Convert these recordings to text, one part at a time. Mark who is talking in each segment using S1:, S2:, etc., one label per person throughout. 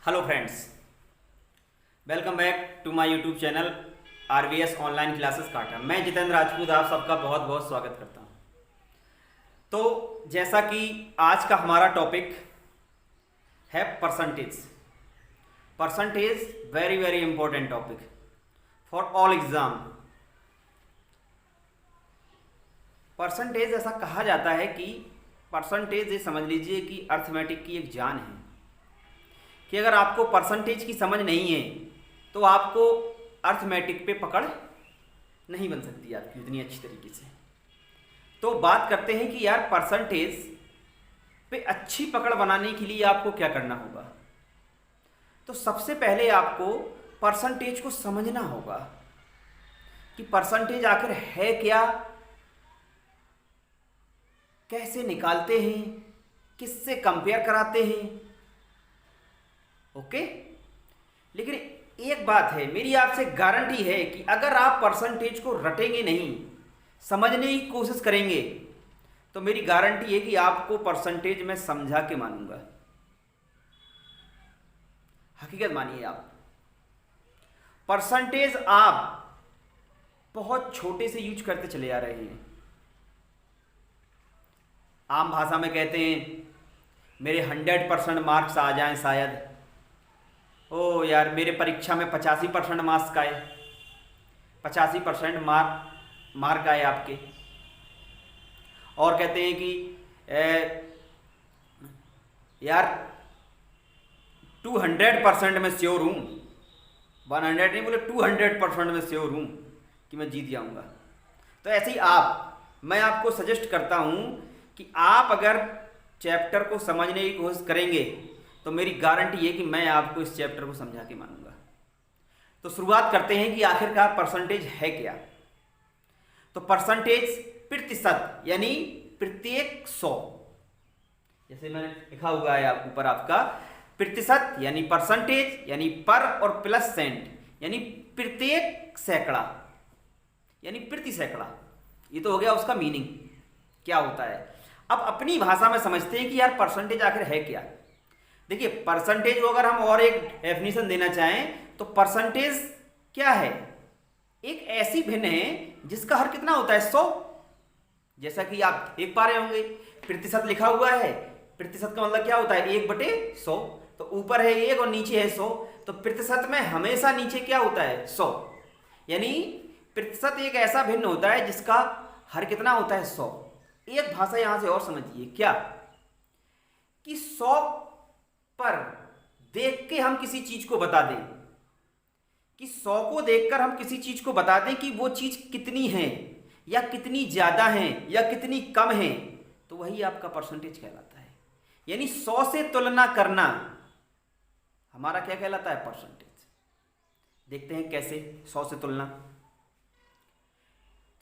S1: Hello friends, welcome back to my YouTube channel RVS online classes काटा। मैं जितेंद्र राजपूत आप सबका बहुत बहुत स्वागत करता हूं। तो जैसा कि आज का हमारा टॉपिक है percentage. Percentage very very important topic for all exam. Percentage ऐसा कहा जाता है कि परसेंटेज ये समझ लीजिए कि अर्थमेटिक की एक जान है कि अगर आपको परसेंटेज की समझ नहीं है तो आपको अर्थमेटिक पे पकड़ नहीं बन सकती आपकी उतनी अच्छी तरीके से। तो बात करते हैं कि यार परसेंटेज पे अच्छी पकड़ बनाने के लिए आपको क्या करना होगा। तो सबसे पहले आपको परसेंटेज को समझना होगा कि परसेंटेज आखिर है क्या, कैसे निकालते हैं, किससे कंपेयर कराते हैं। ओके, लेकिन एक बात है, मेरी आपसे गारंटी है कि अगर आप परसेंटेज को रटेंगे नहीं, समझने की कोशिश करेंगे, तो मेरी गारंटी है कि आपको परसेंटेज में समझा के मानूंगा। हकीकत मानिए आप। परसेंटेज आप बहुत छोटे से यूज करते चले आ रहे हैं। आम भाषा में कहते हैं मेरे 100% मार्क्स आ जाएं शायद। ओ यार, मेरे परीक्षा में 85% मार्क्स आए, 85% मार्क आए आपके। और कहते हैं कि यार 200% में श्योर हूँ, 100 नहीं बोले 200% में श्योर हूँ कि मैं जीत जाऊँगा। तो ऐसे ही मैं आपको सजेस्ट करता हूँ कि आप अगर चैप्टर को समझने की कोशिश करेंगे तो मेरी गारंटी है कि मैं आपको इस चैप्टर को समझा के मानूंगा। तो शुरुआत करते हैं कि आखिरकार परसेंटेज है क्या। तो परसेंटेज प्रतिशत यानी प्रत्येक 100, जैसे मैंने लिखा हुआ है ऊपर आपका प्रतिशत यानी परसेंटेज यानी पर और प्लस सेंट यानी प्रत्येक सैकड़ा यानी प्रति सैकड़ा। ये तो हो गया उसका मीनिंग क्या होता है। अब अपनी भाषा में समझते हैं कि यार परसेंटेज आखिर है क्या। देखिए, परसेंटेज को अगर हम और एक डेफिनेशन देना चाहें तो परसेंटेज क्या है, एक ऐसी भिन्न है जिसका हर कितना होता है 100। जैसा कि आप देख पा रहे होंगे प्रतिशत लिखा हुआ है, प्रतिशत का मतलब क्या होता है 1/100। तो ऊपर है 1 और नीचे है 100, तो प्रतिशत में हमेशा नीचे क्या होता है 100। यानी प्रतिशत एक ऐसा भिन्न होता है जिसका हर कितना होता है 100। एक भाषा यहां से और समझिए क्या कि 100 पर देख के हम किसी चीज को बता दें, कि 100 को देखकर हम किसी चीज को बता दें कि वो चीज कितनी है या कितनी ज्यादा है या कितनी कम है, तो वही आपका परसेंटेज कहलाता है। यानी 100 से तुलना करना हमारा क्या कहलाता है, परसेंटेज। देखते हैं कैसे 100 से तुलना।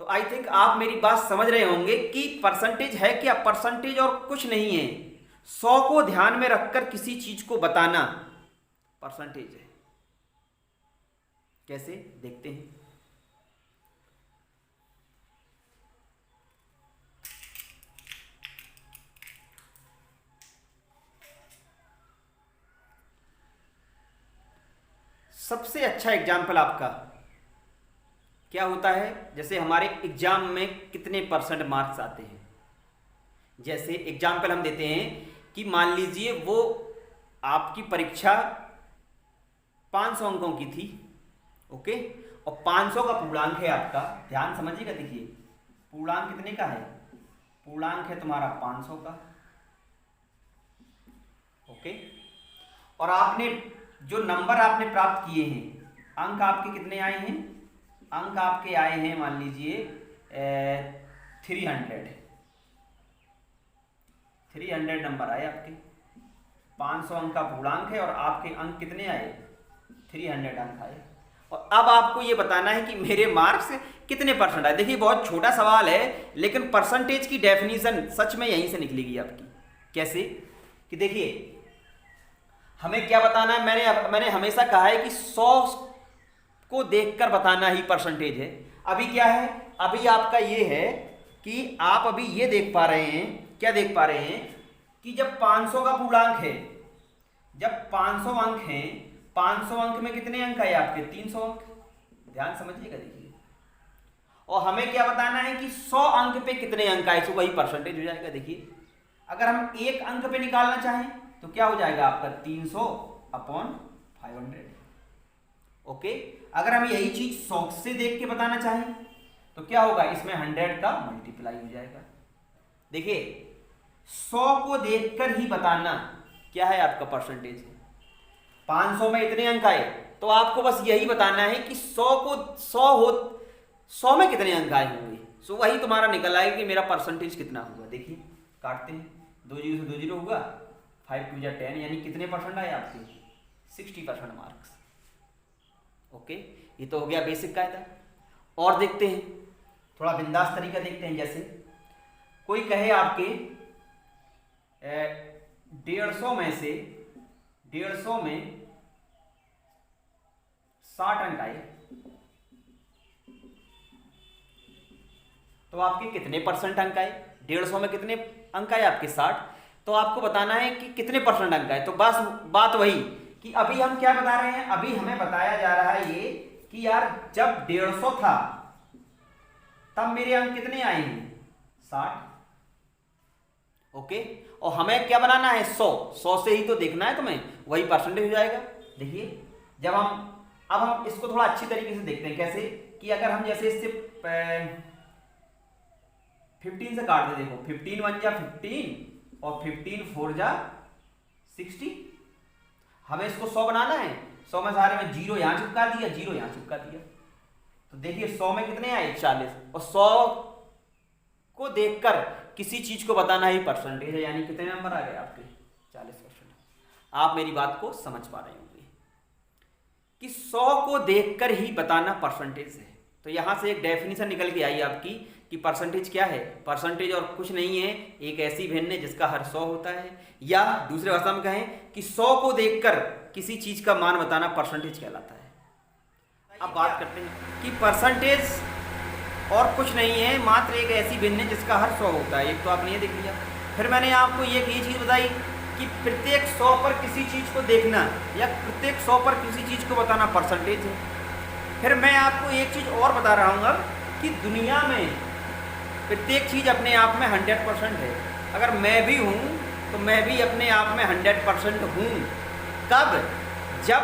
S1: तो आई थिंक आप मेरी बात समझ रहे होंगे कि परसेंटेज है क्या। परसेंटेज और कुछ नहीं है, 100 को ध्यान में रखकर किसी चीज को बताना परसेंटेज है। कैसे देखते हैं। सबसे अच्छा एग्जाम्पल आपका क्या होता है, जैसे हमारे एग्जाम में कितने परसेंट मार्क्स आते हैं। जैसे एग्जाम्पल हम देते हैं कि मान लीजिए वो आपकी परीक्षा 500 अंकों की थी, ओके, और 500 का पूर्णांक है आपका। ध्यान समझिएगा, देखिए पूर्णांक कितने का है, पूर्णांक है तुम्हारा 500 का, ओके। और आपने जो नंबर आपने प्राप्त किए हैं, अंक आपके कितने आए हैं, अंक आपके आए हैं मान लीजिए 300 नंबर आए आपके। 500 अंक का पूर्णांक है और आपके अंक कितने आए, 300 अंक आए। और अब आपको ये बताना है कि मेरे मार्क्स कितने परसेंट आए। देखिए बहुत छोटा सवाल है, लेकिन परसेंटेज की डेफिनेशन सच में यहीं से निकलेगी आपकी। कैसे कि देखिए हमें क्या बताना है, मैंने हमेशा कहा है कि 100 को देखकर बताना ही परसेंटेज है। अभी क्या है, अभी आपका ये है कि आप अभी ये देख पा रहे हैं, क्या देख पा रहे हैं कि जब 500 का पूर्णांक है, जब 500 अंक हैं, 500 अंक में कितने अंक आए आपके? 300 अंक। ध्यान समझिएगा, देखिए। और हमें क्या बताना है कि 100 अंक पे कितने अंक आए, तो वही परसेंटेज हो जाएगा। देखिए, अगर हम एक अंक पे निकालना चाहें तो क्या हो जाएगा आपका? 300/500। ओके। अगर हम यही चीज 100 से देख के बताना चाहें तो क्या होगा? इसमें 100 का मल्टीप्लाई हो जाएगा। देखिए, 100 को देखकर ही बताना क्या है आपका परसेंटेज है। 500 में इतने अंक आए तो आपको बस यही बताना है कि 100 में कितने अंक आए होंगे। सो वही तुम्हारा निकल आएगा कि मेरा परसेंटेज कितना होगा। देखिए, काटते हैं, 2 जीरो से 2 जीरो होगा, 5 2 10, यानी कितने परसेंट आए आपके? 60% मार्क्स। ओके, ये तो हो गया बेसिक कायदा। और देखते हैं, थोड़ा बिंदास तरीका देखते हैं। जैसे कोई कहे आपके 150 में से 150 में 60 अंक आए तो आपके कितने परसेंट अंक आए? 150 में कितने अंक आए आपके? 60। तो आपको बताना है कि कितने परसेंट अंक आए। तो बस बात वही कि अभी हम क्या बता रहे हैं, अभी हमें बताया जा रहा है ये कि यार जब 150 था तब मेरे अंक कितने आए हैं? 60। ओके। और हमें क्या बनाना है? 100 से ही तो देखना है तुम्हें, वही परसेंटेज हो जाएगा। देखिए, जब अब हम इसको थोड़ा अच्छी तरीके से देखते हैं। कैसे कि अगर हम जैसे इससे 15 से काट दे, देखो 15 1 जा 15 और 15 4 जा 60। हमें इसको 100 बनाना है। 100 में सारे में जीरो यहां चिपका दिया, जीरो यहां चिपका दिया, तो देखिए 100 में कितने आए? 40। और 100 को देखकर किसी चीज को बताना ही परसेंटेज है, यानी कितने नंबर आ गए आपके? 40%। आप मेरी बात को समझ पा रहे होंगे कि 100 को देखकर ही बताना परसेंटेज है। तो यहां से एक डेफिनेशन निकल के आई आपकी कि परसेंटेज क्या है। परसेंटेज और कुछ नहीं है, एक ऐसी भिन्न जिसका हर 100 होता है, या दूसरे भाषा में कहें कि 100 को देखकर किसी चीज का मान बताना परसेंटेज कहलाता है। अब बात करते हैं कि परसेंटेज और कुछ नहीं है, मात्र एक ऐसी भिन्न जिसका हर 100 होता है। एक तो आपने ये देख लिया। फिर मैंने आपको ये चीज बताई कि प्रत्येक 100 पर किसी चीज को देखना या प्रत्येक 100 पर किसी चीज को बताना परसेंटेज है। फिर मैं आपको एक चीज और बता रहा हूँ कि दुनिया में प्रत्येक चीज अपने आप में 100% है। अगर मैं भी हूँ तो मैं भी अपने आप में 100% हूँ। कब? जब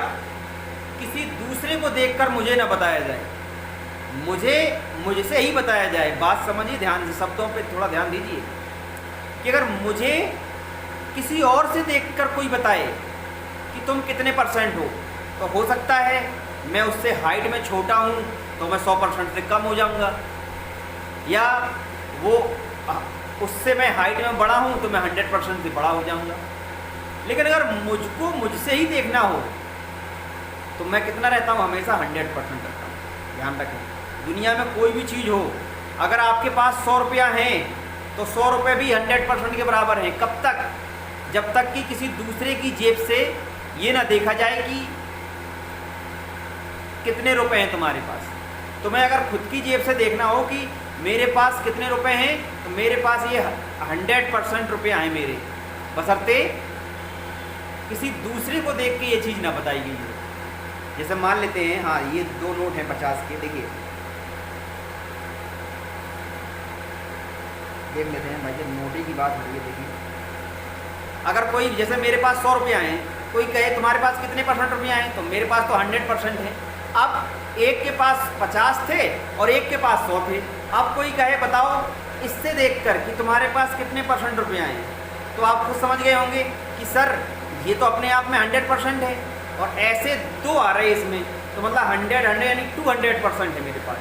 S1: किसी दूसरे को देखकर मुझे न बताया जाए, मुझसे ही बताया जाए। बात समझिए ध्यान से, शब्दों पे थोड़ा ध्यान दीजिए कि अगर मुझे किसी और से देखकर कोई बताए कि तुम कितने परसेंट हो, तो हो सकता है मैं उससे हाइट में छोटा हूँ तो मैं 100% से कम हो जाऊँगा, या वो उससे मैं हाइट में बड़ा हूँ तो मैं 100% से बड़ा हो जाऊँगा। लेकिन अगर मुझको मुझसे ही देखना हो तो मैं कितना रहता हूँ? हमेशा 100% रहता हूँ। ध्यान रखें, दुनिया में कोई भी चीज़ हो, अगर आपके पास 100 रुपया हैं तो 100 रुपये भी 100% के बराबर हैं। कब तक? जब तक कि किसी दूसरे की जेब से ये ना देखा जाए कि कितने रुपए हैं तुम्हारे पास। तुम्हें अगर खुद की जेब से देखना हो कि मेरे पास कितने रुपए हैं, तो मेरे पास ये 100% रुपया हैं मेरे, बशर्ते किसी दूसरे को देख के ये चीज़ ना बताई गई है। जैसे मान लेते हैं, हाँ ये 2 नोट हैं 50 के, देखिए देख लेते हैं भाई, जब नोटे की बात हो रही है। देखिए अगर कोई, जैसे मेरे पास 100 रुपया हैं, कोई कहे तुम्हारे पास कितने % रुपया हैं, तो मेरे पास तो 100% है। अब एक के पास 50 थे और एक के पास 100 थे। अब कोई कहे बताओ इससे देखकर कि तुम्हारे पास कितने % रुपया हैं, तो आप खुद समझ गए होंगे कि सर ये तो अपने आप में 100% है, और ऐसे 2 आ रहे इसमें, तो मतलब 100 यानी 200% है मेरे पास।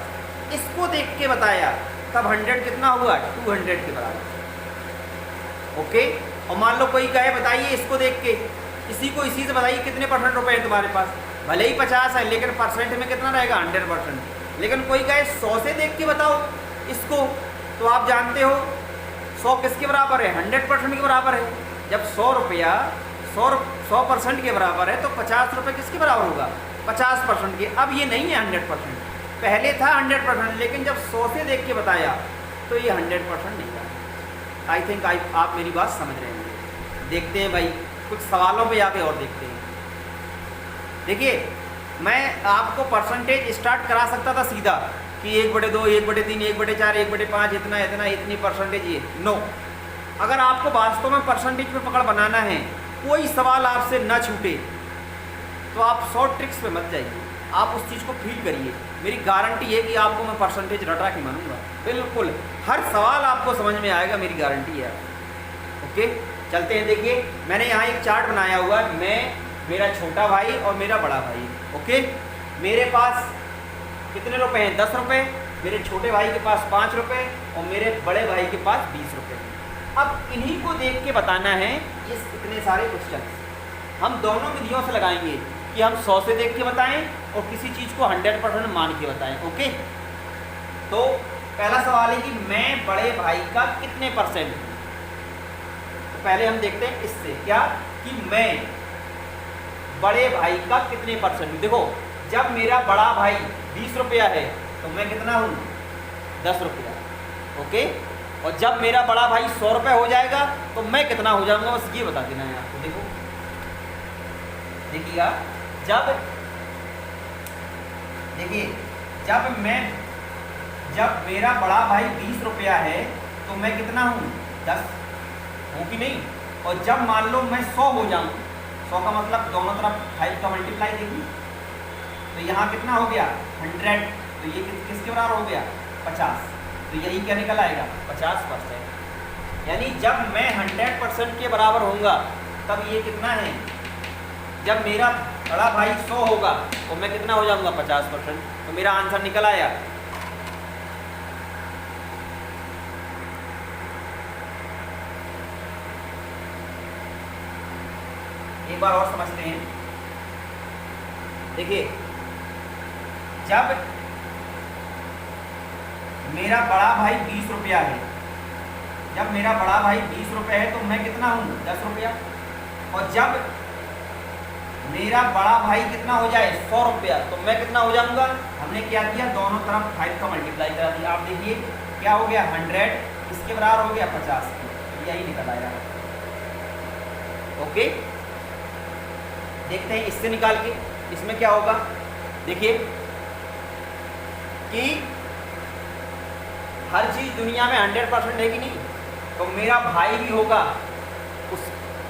S1: इसको देख के बताया तब 100 कितना हुआ? 200 के बराबर। ओके। और मान लो कोई कहे बताइए इसको देख के, इसी से बताइए कितने % रुपए हैं तुम्हारे पास, भले ही 50 है लेकिन परसेंट में कितना रहेगा? 100%। लेकिन कोई कहे 100 से देख के बताओ इसको, तो आप जानते हो 100 किसके बराबर है? 100% के बराबर है। जब 100 रुपया 100% के बराबर है तो 50 रुपये किसके बराबर होगा? 50% के। अब ये नहीं है 100%, पहले था 100%, लेकिन जब 100 से देख के बताया तो ये 100% नहीं था। आई थिंक आप मेरी बात समझ रहे हैं। देखते हैं भाई कुछ सवालों पे जाके और देखते हैं। देखिए, मैं आपको परसेंटेज स्टार्ट करा सकता था सीधा कि 1/2, 1/3, 1/4, 1/5, इतना इतना इतनी परसेंटेज ये। नो, अगर आपको वास्तव में परसेंटेज पे पकड़ बनाना है, कोई सवाल आपसे न छूटे, तो आप शॉर्ट ट्रिक्स पे मत जाइए, आप उस चीज़ को फील करिए। मेरी गारंटी है कि आपको मैं परसेंटेज रटा के मानूंगा, बिल्कुल हर सवाल आपको समझ में आएगा, मेरी गारंटी है। ओके, चलते हैं। देखिए, मैंने यहाँ एक चार्ट बनाया हुआ है, मैं, मेरा छोटा भाई और मेरा बड़ा भाई। ओके, मेरे पास कितने रुपए हैं? 10 रुपये। मेरे छोटे भाई के पास 5 रुपये और मेरे बड़े भाई के पास 20 रुपये। अब इन्हीं को देख के बताना है ये इतने सारे क्वेश्चन हम दोनों विधियों से लगाएंगे कि हम 100 से देख के बताएं और किसी चीज़ को 100% मान के बताएं। ओके, तो पहला सवाल है कि मैं बड़े भाई का कितने परसेंट हूँ। तो पहले हम देखते हैं इससे क्या, कि मैं बड़े भाई का कितने परसेंट हूँ। देखो, जब मेरा बड़ा भाई 20 रुपया है तो मैं कितना हूँ? 10 रुपया। ओके, और जब मेरा बड़ा भाई 100 रुपये हो जाएगा तो मैं कितना हो जाऊंगा, बस ये बता देना है आपको। देखो, देखिएगा, जब मेरा बड़ा भाई 20 रुपया है तो मैं कितना हूँ? 10 हूँ कि नहीं। और जब मान लो मैं 100 हो जाऊँ, 100 का मतलब दोनों तरफ 5 का मल्टीप्लाई देखिए, तो यहाँ कितना हो गया? 100। तो ये किसके बराबर हो गया? 50। तो यही क्या निकल आएगा? 50%। यानी जब मैं 100% के बराबर होऊंगा तब ये कितना है? जब मेरा बड़ा भाई 100 होगा तो मैं कितना हो जाऊंगा? 50%। तो मेरा आंसर निकल आया। एक बार और समझते हैं। देखिए, जब मेरा बड़ा भाई 20 रुपया है, जब मेरा बड़ा भाई 20 रुपये है तो मैं कितना हूँ? 10 रुपया। और जब मेरा बड़ा भाई कितना हो जाए? 100 रुपया, तो मैं कितना हो जाऊंगा? हमने क्या किया? दोनों तरफ 5 का मल्टीप्लाई करा दिया। आप देखिए क्या हो गया? 100 इसके बराबर हो गया 50। यही निकल आया। ओके, देखते हैं इससे निकाल के इसमें क्या होगा। देखिए कि हर चीज़ दुनिया में 100% है कि नहीं, तो मेरा भाई भी होगा,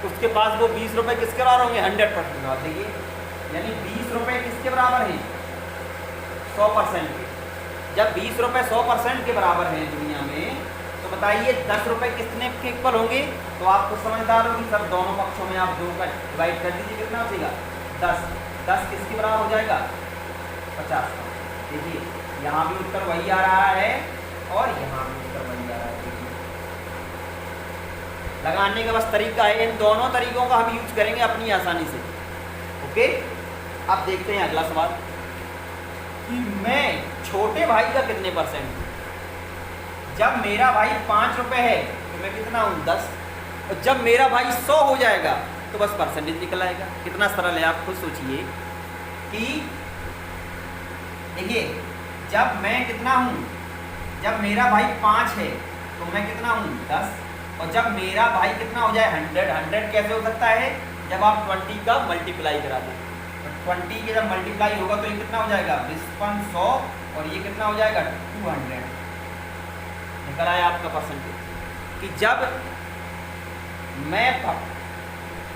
S1: उसके पास वो 20 रुपये किसके बराबर होंगे? 100%। आप देखिए, यानी 20 रुपये किसके बराबर हैं? 100% के। जब 20 रुपये 100% के बराबर हैं दुनिया में, तो बताइए 10 रुपये कितने के इक्वल होंगे? तो आपको समझदार होगी सर, दोनों पक्षों में आप 2 का डिवाइड कर दीजिए, कितना बचेगा? 10। 10 किसके बराबर हो जाएगा? 50 का। देखिए, यहाँ भी उत्तर वही आ रहा है और यहाँ भी उत्तर वही आ रहा है। लगाने का बस तरीका है, इन दोनों तरीकों का हम यूज करेंगे अपनी आसानी से। ओके, अब देखते हैं अगला सवाल कि मैं छोटे भाई का कितने परसेंट हूँ। जब मेरा भाई 5 रुपये है तो मैं कितना हूँ? 10। और जब मेरा भाई 100 हो जाएगा तो बस परसेंटेज निकल आएगा। कितना सरल है, आप खुद सोचिए कि देखिए, जब मैं कितना हूँ? जब मेरा भाई 5 है तो मैं कितना हूँ? 10। और जब मेरा भाई कितना हो जाए? 100 कैसे हो सकता है? जब आप 20 का मल्टीप्लाई करा दें, तो 20 के जब मल्टीप्लाई होगा तो ये कितना हो जाएगा? 5500 और ये कितना हो जाएगा? 200। निकल आया आपका परसेंटेज कि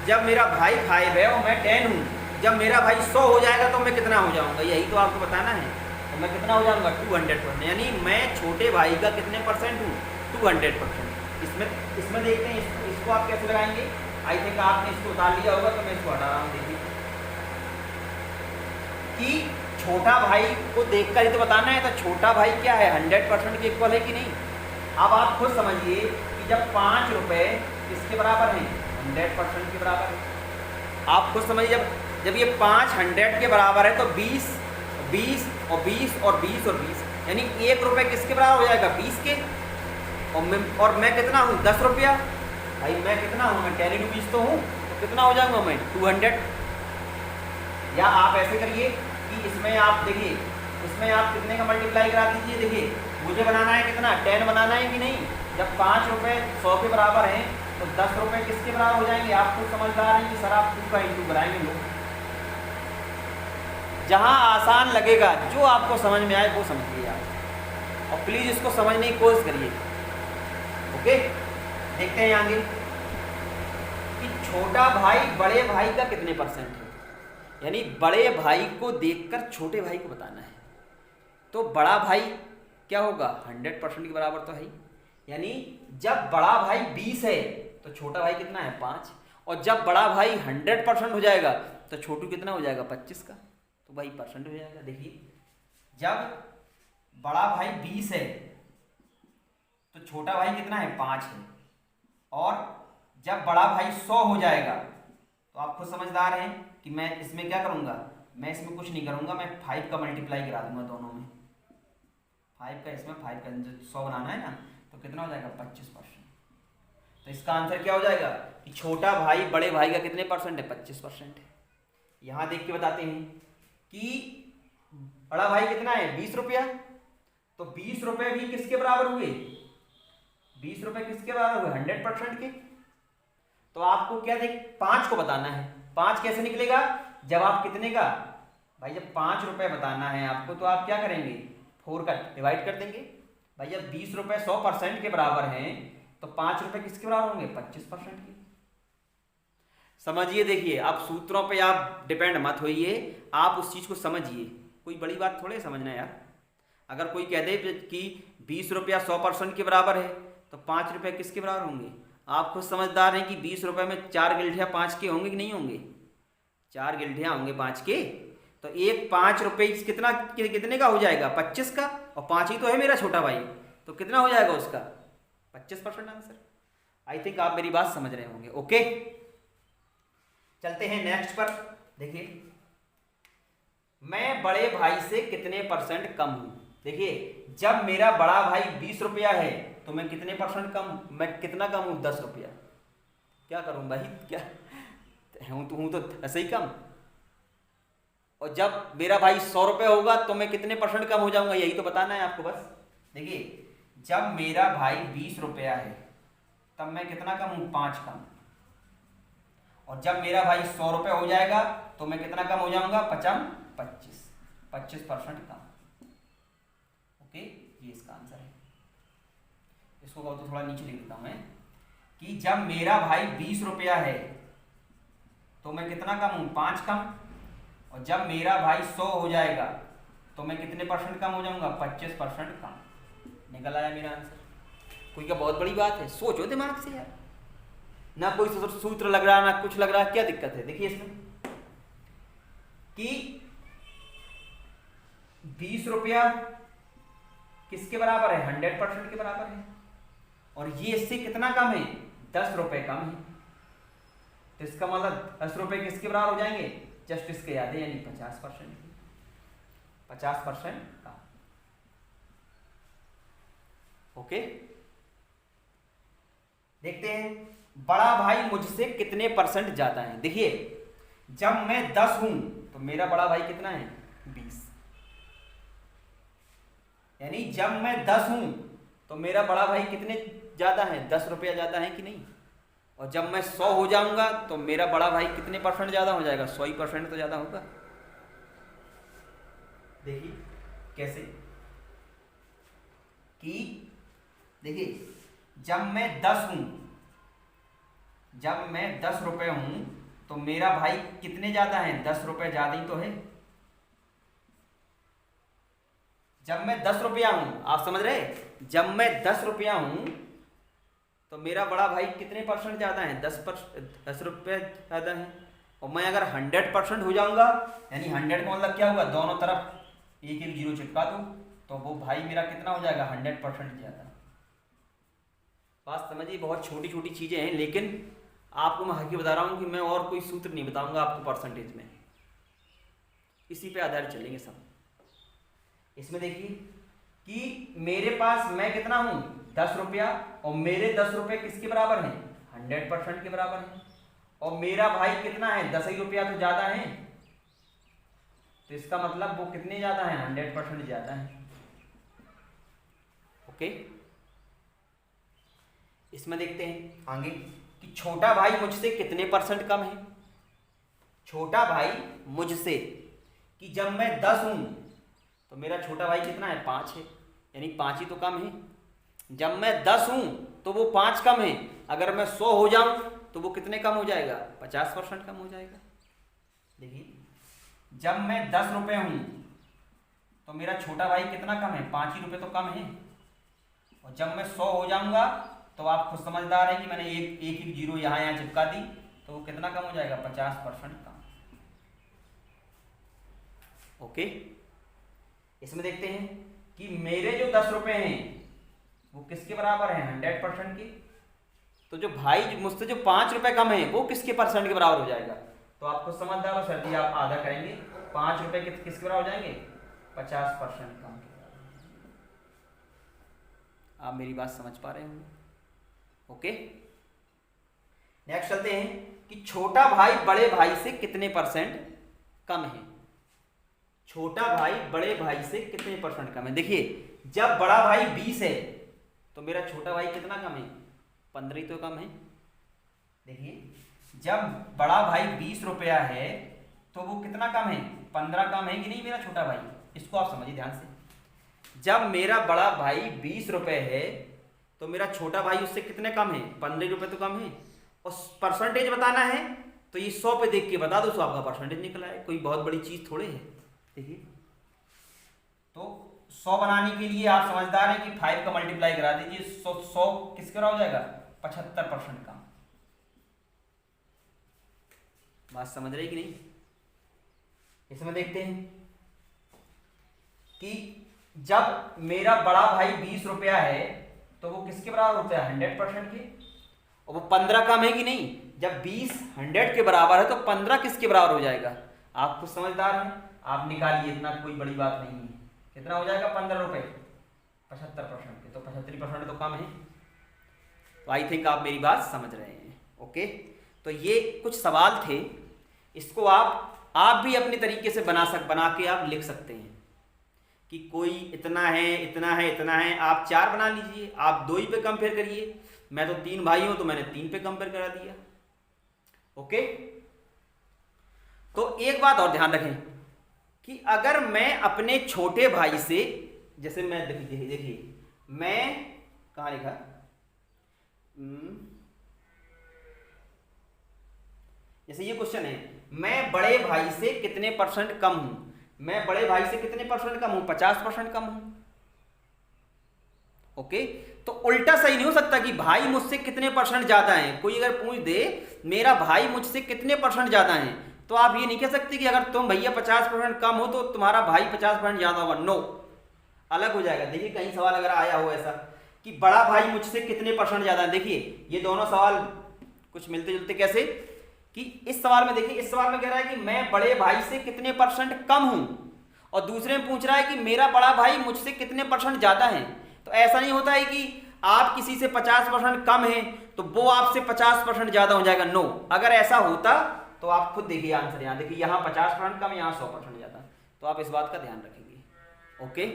S1: जब मेरा भाई 5 है और मैं 10 हूँ, जब मेरा भाई 100 हो जाएगा तो मैं कितना हो जाऊँगा? यही तो आपको बताना है। तो मैं कितना हो जाऊँगा? 200%। यानी मैं छोटे भाई का कितने परसेंट हूँ? 200%। इसमें देखते हैं इसको आप कैसे लगाएंगे। आई थिंक आपने इसको उतार लिया होगा, तो मैं इसको हटा रहा हूँ। देखिए कि छोटा भाई को देखकर ही तो बताना है, तो छोटा भाई क्या है? 100% के इक्वल है कि नहीं। अब आप खुद समझिए कि जब 5 रुपये किसके बराबर हैं? 100% के बराबर है। आप खुद समझिए, जब ये 5 100 के बराबर है तो 20 20 और 20 और 20 और 20, यानी 1 रुपये किसके बराबर हो जाएगा? 20 के। और मैं कितना हूँ? 10 रुपया। भाई मैं कितना हूँ? मैं 10 रुपीज़ तो हूँ, तो कितना हो जाऊँगा मैं? 200। या आप ऐसे करिए कि इसमें आप देखिए, इसमें आप कितने का मल्टीप्लाई करा दीजिए। देखिए, मुझे बनाना है कितना? 10 बनाना है कि नहीं। जब 5 रुपये 100 के बराबर हैं तो 10 रुपये किसके बराबर हो जाएंगे? आप खुद समझदार हैं कि सर आप 2 का इंटू कराएंगे लोग। जहाँ आसान लगेगा, जो आपको समझ में आए वो समझिए आप, और प्लीज़ इसको समझने की कोशिश करिए। ओके, देखते हैं आगे कि छोटा भाई बड़े भाई का कितने परसेंट है। यानी बड़े भाई को देखकर छोटे भाई को बताना है। तो बड़ा भाई क्या होगा? 100% के बराबर तो है ही। यानी जब बड़ा भाई 20 है तो छोटा भाई कितना है? 5। और जब बड़ा भाई 100% हो जाएगा तो छोटू कितना हो जाएगा? 25 का। तो भाई परसेंट हो जाएगा। देखिए, जब बड़ा भाई 20 है तो छोटा भाई कितना है? 5 है। और जब बड़ा भाई 100 हो जाएगा तो आप खुद समझदार हैं कि मैं इसमें क्या करूँगा? मैं इसमें कुछ नहीं करूँगा, मैं 5 का मल्टीप्लाई करा दूंगा दोनों में। 5 का इसमें 5 का 100 बनाना है ना, तो कितना हो जाएगा? 25%। तो इसका आंसर क्या हो जाएगा कि छोटा भाई बड़े भाई का कितने परसेंट है? 25% है। यहाँ देख के बताते हैं कि बड़ा भाई कितना है? 20 रुपया। तो 20 रुपये भी किसके बराबर हुए? 20 रुपये किसके बराबर हुए? 100% के। तो आपको क्या देख 5 को बताना है। 5 कैसे निकलेगा? जब आप कितने का भाई, जब 5 रुपये बताना है आपको तो आप क्या करेंगे? 4 का डिवाइड कर देंगे। भाई जब 20 रुपये 100% के बराबर हैं तो 5 रुपये किसके बराबर होंगे? 25% के। समझिए, देखिए, आप सूत्रों पे आप डिपेंड मत होइए, आप उस चीज़ को समझिए। कोई बड़ी बात थोड़े समझना है यार। अगर कोई कह दे कि 20 रुपया 100% के बराबर है तो 5 रुपये किसके बराबर होंगे? आप खुद समझदार हैं कि 20 रुपये में 4 गिल्ठियाँ 5 के होंगे कि नहीं होंगे? 4 गिल्ठियाँ होंगे 5 के। तो एक 5 रुपये कितना कितने का हो जाएगा? 25 का। और 5 ही तो है मेरा छोटा भाई, तो कितना हो जाएगा उसका? 25% आंसर। आई थिंक आप मेरी बात समझ रहे होंगे। ओके, चलते हैं नेक्स्ट पर। देखिए, मैं बड़े भाई से कितने परसेंट कम हूं। देखिए, जब मेरा बड़ा भाई 20 रुपया है तो मैं कितने परसेंट कम? मैं कितना कम हूं? 10 रुपया। क्या करूं भाई, क्या हूं तो ऐसे ही कम। और जब मेरा भाई 100 रुपये होगा तो मैं कितने परसेंट कम हो जाऊंगा? यही तो बताना है आपको बस। देखिए, जब मेरा भाई 20 रुपया है तब मैं कितना कम हूं? 5 कम। और जब मेरा भाई 100 रुपये हो जाएगा तो मैं कितना कम हो जाऊंगा? 25% कम। ओके, ये इसका आंसर है। इसको तो थोड़ा नीचे लिख देता हूं मैं कि जब मेरा भाई 20 रुपया है तो मैं कितना कम हूं? 5 कम। और जब मेरा भाई 100 हो जाएगा तो मैं कितने परसेंट कम हो जाऊंगा? 25% कम। निकल आया मेरा आंसर। कोई क्या बहुत बड़ी बात है? सोचो दिमाग से यार। ना कोई सूत्र लग रहा, ना कुछ लग रहा, क्या दिक्कत है? देखिए इसमें कि 20 रुपया किसके बराबर है? 100% के बराबर है। और ये इससे कितना कम है? 10 रुपये कम है। तो इसका मतलब 10 रुपये किसके बराबर हो जाएंगे? जस्ट इसके याद है, यानी 50%। 50% कम। ओके, देखते हैं बड़ा भाई मुझसे कितने परसेंट ज्यादा है। देखिए, जब मैं 10 हूं तो मेरा बड़ा भाई कितना है? 20। यानी जब मैं 10 हूं तो मेरा बड़ा भाई कितने ज्यादा है? 10 रुपया ज्यादा है कि नहीं? और जब मैं 100 हो जाऊंगा तो मेरा बड़ा भाई कितने परसेंट ज्यादा हो जाएगा? 100% तो ज्यादा होगा। देखिए कैसे कि देखिए, जब मैं 10 हूं, जब मैं 10 रुपये हूं तो मेरा भाई कितने ज्यादा है? 10 रुपये ज्यादा ही तो है। जब मैं 10 रुपया हूं, आप समझ रहे? जब मैं 10 रुपया हूं तो मेरा बड़ा भाई कितने परसेंट ज्यादा है? 10 रुपये ज्यादा है। और मैं अगर 100% हो जाऊंगा, यानी 100 का मतलब क्या हुआ? दोनों तरफ एक एक जीरो चिपका दूं तो वो भाई मेरा कितना हो जाएगा? 100% ज्यादा। बात समझिए, बहुत छोटी छोटी चीजें हैं, लेकिन आपको मैं हकीकत बता रहा हूं कि मैं और कोई सूत्र नहीं बताऊंगा आपको परसेंटेज में। इसी पे आधारित चलेंगे सब। इसमें देखिए कि मेरे पास मैं कितना हूं? 10 रुपया। और मेरे 10 रुपये किसके बराबर हैं? 100% के बराबर हैं। और मेरा भाई कितना है? 10 ही रुपया तो ज्यादा है। तो इसका मतलब वो कितने ज्यादा है? 100% ज्यादा है। ओके, इसमें देखते हैं आगे कि छोटा भाई मुझसे कितने परसेंट कम है। छोटा भाई मुझसे, कि जब मैं 10 हूं तो मेरा छोटा भाई कितना है, 5 है, यानी 5 ही तो कम है। जब मैं 10 हूं तो वो 5 कम है। अगर मैं 100 हो जाऊं तो वो कितने कम हो जाएगा, 50% कम हो जाएगा। देखिए, जब मैं 10 रुपये हूं तो मेरा छोटा भाई कितना कम है, 5 ही रुपये तो कम है। और जब मैं 100 हो जाऊंगा तो आप खुद समझदार हैं कि मैंने एक जीरो यहाँ चिपका दी, तो वो कितना कम हो जाएगा, 50% कम। ओके, इसमें देखते हैं कि मेरे जो 10 रुपये हैं वो किसके बराबर हैं, 100% के। तो जो भाई मुझसे जो 5 रुपये कम है वो किसके परसेंट के बराबर हो जाएगा। तो आप खुद समझदार हो, सर जी आप आधा करेंगे, 5 रुपये किसके बराबर हो जाएंगे, 50% कम के बराबर। आप मेरी बात समझ पा रहे होंगे। ओके, नेक्स्ट चलते हैं कि छोटा भाई बड़े भाई से कितने परसेंट कम है। छोटा भाई बड़े भाई से कितने परसेंट कम है। देखिए, जब बड़ा भाई 20 है तो मेरा छोटा भाई कितना कम है, 15 ही तो कम है। देखिए, जब बड़ा भाई 20 रुपया है तो वो कितना कम है, 15 कम है कि नहीं मेरा छोटा भाई। इसको आप समझिए ध्यान से। जब मेरा बड़ा भाई 20 रुपये है तो मेरा छोटा भाई उससे कितने कम है, 15 रुपये तो कम है। और परसेंटेज बताना है तो ये 100 पे देख के बता दो तो आपका परसेंटेज निकला है, कोई बहुत बड़ी चीज थोड़े है। देखिए, तो 100 बनाने के लिए आप समझदार हैं कि 5 का मल्टीप्लाई करा दीजिए, 100 किसके बराबर हो जाएगा, 75% का। बात समझ रही कि नहीं। इसमें देखते हैं कि जब मेरा बड़ा भाई 20 रुपया है तो वो किसके बराबर होता है, 100% के। और वो 15 कम है कि नहीं। जब 20 100 के बराबर है तो 15 किसके बराबर हो जाएगा। आप कुछ समझदार हैं, आप निकालिए, इतना कोई बड़ी बात नहीं है। कितना हो जाएगा, 15 रुपये 75% के, तो 75% तो कम है। तो आई थिंक आप मेरी बात समझ रहे हैं। ओके, तो ये कुछ सवाल थे, इसको आप भी अपने तरीके से बना के आप लिख सकते हैं कि कोई इतना है, इतना है, इतना है। आप 4 बना लीजिए, आप 2 ही पे कंपेयर करिए। मैं तो 3 भाई हूं तो मैंने 3 पे कंपेयर करा दिया। ओके, तो एक बात और ध्यान रखें कि अगर मैं अपने छोटे भाई से, जैसे मैं देखिए मैं कहाँ लिखा, जैसे ये क्वेश्चन है, मैं बड़े भाई से कितने परसेंट कम हूं। मैं बड़े भाई से कितने परसेंट कम हूं, 50% कम हूं। ओके, तो उल्टा सही नहीं हो सकता कि भाई मुझसे कितने परसेंट ज्यादा हैं। कोई अगर पूछ दे मेरा भाई मुझसे कितने परसेंट ज्यादा हैं, तो आप ये नहीं कह सकते कि अगर तुम भैया 50% कम हो तो तुम्हारा भाई 50% ज्यादा होगा। नो, अलग हो जाएगा। देखिए, कहीं सवाल अगर आया हो ऐसा कि बड़ा भाई मुझसे कितने परसेंट ज्यादा है, देखिए ये दोनों सवाल कुछ मिलते जुलते कैसे, कि इस सवाल में देखिए, इस सवाल में कह रहा है कि मैं बड़े भाई से कितने परसेंट कम हूं, और दूसरे में पूछ रहा है कि मेरा बड़ा भाई मुझसे कितने परसेंट ज्यादा है। तो ऐसा नहीं होता है कि आप किसी से 50% कम है तो वो आपसे 50% ज्यादा हो जाएगा। नो, अगर ऐसा होता तो आप खुद देखिए आंसर, यहाँ देखिए, यहाँ 50% कम, यहाँ 100% ज्यादा। तो आप इस बात का ध्यान रखेंगे। ओके,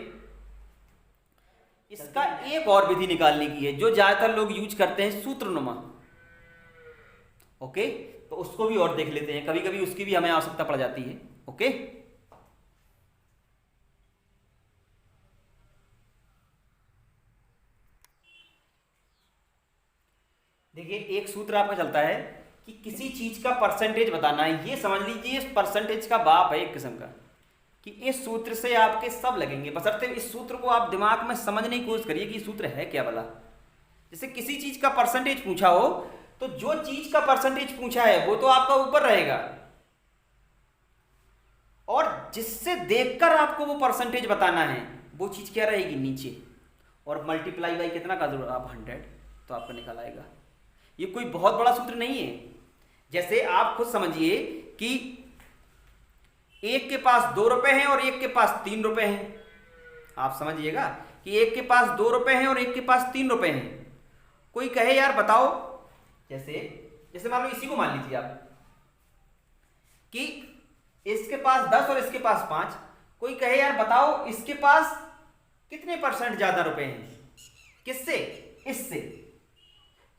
S1: इसका एक और विधि निकालने की है जो ज्यादातर लोग यूज करते हैं, सूत्रनुमा। ओके, तो उसको भी और देख लेते हैं, कभी कभी उसकी भी हमें आवश्यकता पड़ जाती है। ओके, देखिए, एक सूत्र आपका चलता है कि किसी चीज का परसेंटेज बताना है। ये समझ लीजिए, इस परसेंटेज का बाप है एक किस्म का, कि इस सूत्र से आपके सब लगेंगे, बशर्ते इस सूत्र को आप दिमाग में समझने की कोशिश करिए कि सूत्र है क्या भला। जैसे किसी चीज का परसेंटेज पूछा हो तो जो चीज का परसेंटेज पूछा है वो तो आपका ऊपर रहेगा, और जिससे देखकर आपको वो परसेंटेज बताना है वो चीज क्या रहेगी, नीचे। और मल्टीप्लाई बाई कितना कर दो आप, 100, तो आपका निकल आएगा। ये कोई बहुत बड़ा सूत्र नहीं है। जैसे आप खुद समझिए कि एक के पास 2 रुपए हैं और एक के पास 3 रुपए हैं। आप समझिएगा कि एक के पास 2 रुपए हैं और एक के पास 3 रुपए हैं। कोई कहे यार बताओ, जैसे मान लो इसी को मान लीजिए आप कि इसके पास 10 और इसके पास 5। कोई कहे यार बताओ इसके पास कितने परसेंट ज्यादा रुपए हैं, किससे, इससे।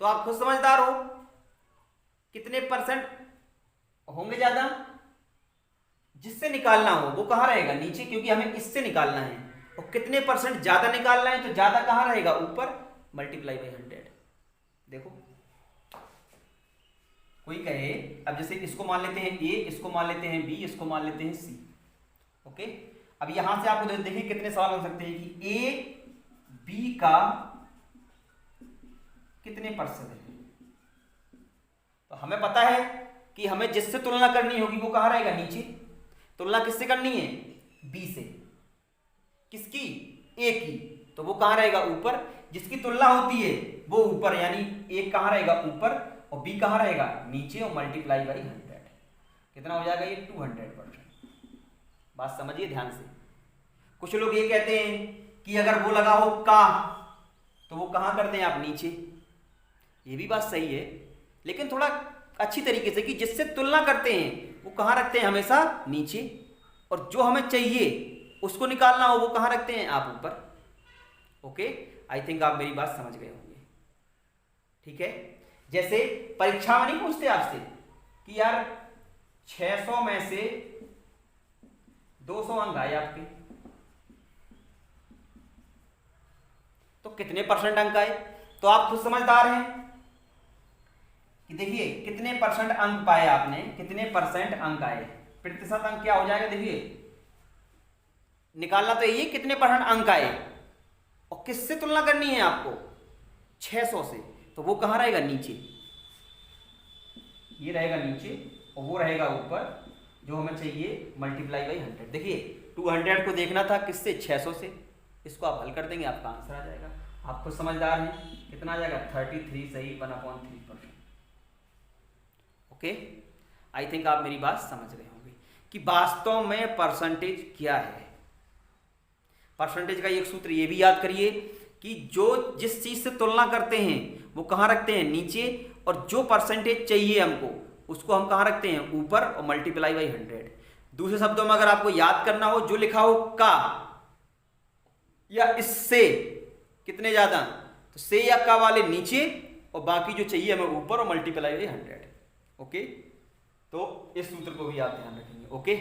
S1: तो आप खुद समझदार हो कितने परसेंट होंगे ज्यादा, जिससे निकालना हो वो कहाँ रहेगा, नीचे, क्योंकि हमें इससे निकालना है। और कितने परसेंट ज्यादा निकालना है, तो ज्यादा कहाँ रहेगा, ऊपर, मल्टीप्लाई बाई 100। देखो कोई कहे, अब जैसे इसको मान लेते हैं ए, इसको मान लेते हैं बी, इसको मान लेते हैं सी। ओके, अब यहां से आपको देखिए कितने सवाल हो सकते हैं कि ए बी का कितने परसेंट है। तो हमें पता है कि हमें जिससे तुलना करनी होगी वो कहाँ रहेगा, नीचे। तुलना किससे करनी है, बी से। किसकी, ए की, तो वो कहाँ रहेगा, ऊपर। जिसकी तुलना होती है वो ऊपर, यानी ए कहाँ रहेगा, ऊपर, और बी कहाँ रहेगा, नीचे, और मल्टीप्लाई बाई 100। कितना हो जाएगा ये, 200%। बात समझिए ध्यान से। कुछ लोग ये कहते हैं कि अगर वो लगा हो का, तो वो कहाँ करते हैं आप, नीचे। ये भी बात सही है, लेकिन थोड़ा अच्छी तरीके से, कि जिससे तुलना करते हैं वो कहाँ रखते हैं, हमेशा नीचे। और जो हमें चाहिए उसको निकालना हो वो कहाँ रखते हैं, आप ऊपर। ओके, आई थिंक आप मेरी बात समझ गए होंगे। ठीक है, जैसे परीक्षा में नहीं पूछते आपसे कि यार 600 में से 200 अंक आए आपके, तो कितने परसेंट अंक आए। तो आप खुद समझदार हैं कि देखिए कितने परसेंट अंक पाए आपने, कितने परसेंट अंक आए। प्रतिशत अंक क्या हो जाएगा, देखिए निकालना तो यही है कितने परसेंट अंक आए, और किससे तुलना करनी है आपको, 600 से। तो वो कहाँ रहेगा, नीचे। ये रहेगा नीचे और वो रहेगा ऊपर, जो हमें चाहिए मल्टीप्लाई बाई 100। देखिए 200 को देखना था किससे, 600 से। इसको आप हल कर देंगे, आपका आंसर आ जाएगा। आप खुद समझदार हैं, कितना आ जाएगा, 33 सही 1/3%। ओके, आई थिंक आप मेरी बात समझ रहे होंगे कि वास्तव में परसेंटेज क्या है। परसेंटेज का एक सूत्र ये भी याद करिए कि जो जिस चीज से तुलना करते हैं वो कहाँ रखते हैं, नीचे। और जो परसेंटेज चाहिए हमको उसको हम कहाँ रखते हैं, ऊपर, और मल्टीप्लाई बाई 100। दूसरे शब्दों में अगर आपको याद करना हो, जो लिखा हो का या इससे कितने ज्यादा, तो से या का वाले नीचे, और बाकी जो चाहिए हमें ऊपर, और मल्टीप्लाई बाई 100। ओके, तो इस सूत्र को भी आप ध्यान रखेंगे। ओके।